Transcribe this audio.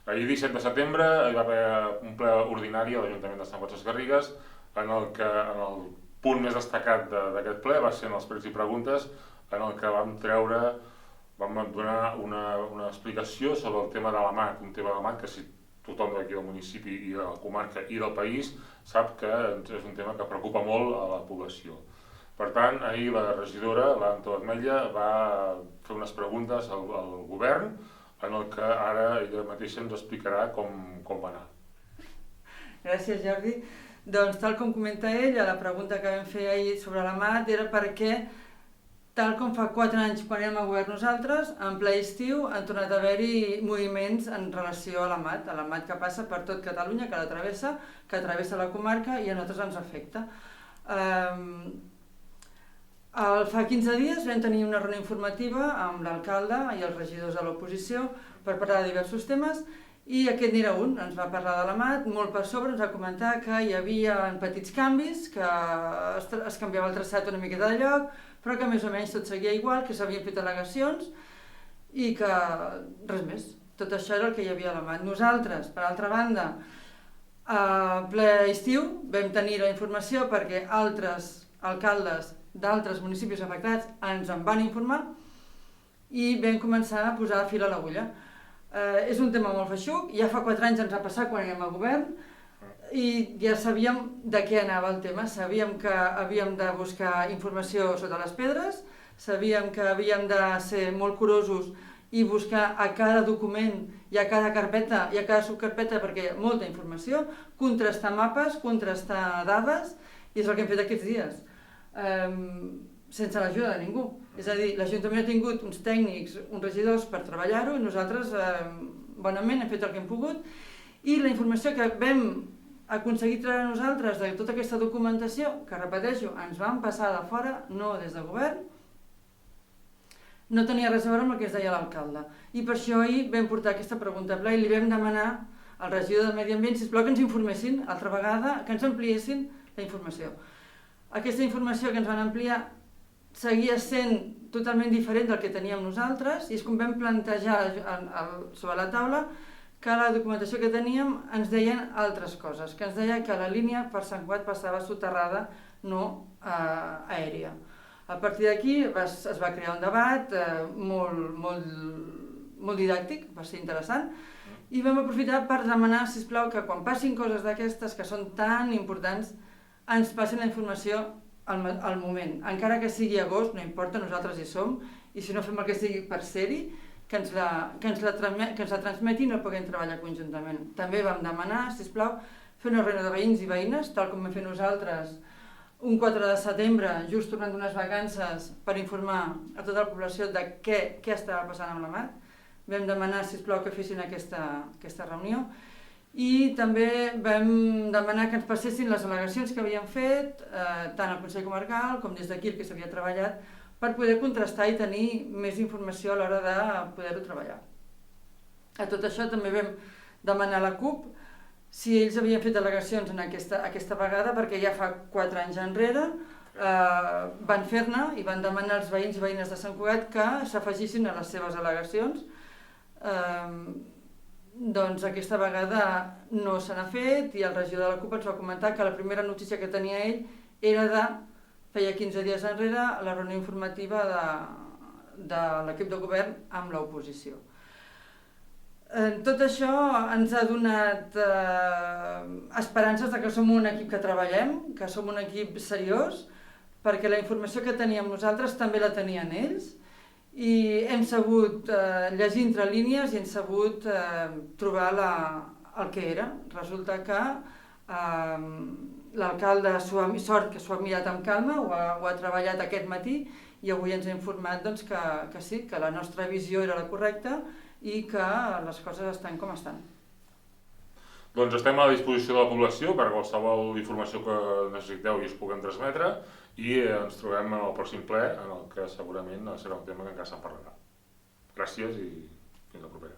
Ahir 17 de setembre hi va haver un ple ordinari a l'Ajuntament de Sant Cugat Sesgarrigues en el punt més destacat d'aquest ple va ser en els pregs i preguntes en el que vam donar una explicació sobre el tema de l'AMAT, un tema de l'AMAT que si tothom d'aquí del municipi i de la comarca i del país sap que és un tema que preocupa molt a la població. Per tant, ahir la regidora, l'Anto Atmetlla, va fer unes preguntes al govern en el que ara ella mateixa ens explicarà com va anar. Gràcies, Jordi. Doncs, tal com comenta ell, la pregunta que vam fer ahir sobre l'AMAT era per què, tal com fa 4 anys quan érem a govern nosaltres, en ple estiu han tornat a haver-hi moviments en relació a l'AMAT que passa per tot Catalunya, que travessa la comarca i a nosaltres ens afecta. Fa 15 dies vam tenir una reunió informativa amb l'alcalde i els regidors de l'oposició per parlar de diversos temes i aquest n'era un, ens va parlar de l'AMAT, molt per sobre ens va comentar que hi havia petits canvis, que es canviava el traçat una miqueta de lloc, però que més o menys tot seguia igual, que s'havien fet al·legacions i que res més. Tot això era el que hi havia a l'AMAT. Nosaltres, per altra banda, a ple estiu vam tenir la informació perquè altres alcaldes d'altres municipis afectats ens en van informar i vam començar a posar fil a l'agulla. És un tema molt feixuc, ja fa 4 anys ens ha passat quan érem a govern i ja sabíem de què anava el tema, sabíem que havíem de buscar informació sota les pedres, sabíem que havíem de ser molt curosos i buscar a cada document i a cada carpeta i a cada subcarpeta perquè hi ha molta informació, contrastar mapes, contrastar dades i és el que hem fet aquests dies. Sense l'ajuda de ningú. És a dir, l'Ajuntament ha tingut uns tècnics, uns regidors per treballar-ho i nosaltres bonament hem fet el que hem pogut i la informació que vam aconseguir treure nosaltres de tota aquesta documentació, que repeteixo, ens van passar de fora, no des de govern, no tenia res a veure amb el que es deia l'alcalde. I per això ahir vam portar aquesta pregunta a ple i li vam demanar al regidor de Medi Ambient, sisplau, que ens informessin altra vegada, que ens ampliessin la informació. Aquesta informació que ens van ampliar seguia sent totalment diferent del que teníem nosaltres i és com vam plantejar sobre la taula que la documentació que teníem ens deien altres coses, que ens deia que la línia per Sant Cugat passava soterrada, no aèria. A partir d'aquí es va crear un debat molt didàctic, va ser interessant, i vam aprofitar per demanar, sisplau, que quan passin coses d'aquestes que són tan importants ens passin la informació al moment. Encara que sigui agost, no importa, nosaltres hi som, i si no fem el que sigui per ser-hi, que ens la transmetin i el puguem treballar conjuntament. També vam demanar, sisplau, fer una reunió de veïns i veïnes, tal com vam fer nosaltres un 4 de setembre, just tornant d'unes vacances, per informar a tota la població de què estava passant amb l'AMAT. Vam demanar, sisplau, que fessin aquesta reunió. I també vam demanar que ens passessin les al·legacions que havíem fet, tant al Consell Comarcal com des d'aquí el que s'havia treballat, per poder contrastar i tenir més informació a l'hora de poder-ho treballar. A tot això també vam demanar a la CUP si ells havien fet al·legacions en aquesta vegada, perquè ja fa 4 anys enrere van fer-ne i van demanar als veïns i veïnes de Sant Cugat que s'afegissin a les seves al·legacions. Doncs aquesta vegada no se n'ha fet i el regidor de la CUP ens va comentar que la primera notícia que tenia ell era feia 15 dies enrere, la reunió informativa de l'equip de govern amb l'oposició. Tot això ens ha donat esperances que som un equip que treballem, que som un equip seriós, perquè la informació que teníem nosaltres també la tenien ells, i hem sabut llegir entre línies i hem sabut trobar el que era. Resulta que l'alcalde sort que s'ho ha mirat amb calma, ho ha treballat aquest matí i avui ens ha informat que sí, que la nostra visió era la correcta i que les coses estan com estan. Doncs estem a la disposició de la població per qualsevol informació que necessiteu i us puguem transmetre i ens trobem en el pròxim ple en el que segurament serà un tema que encara se'n parlarà. Gràcies i fins la propera.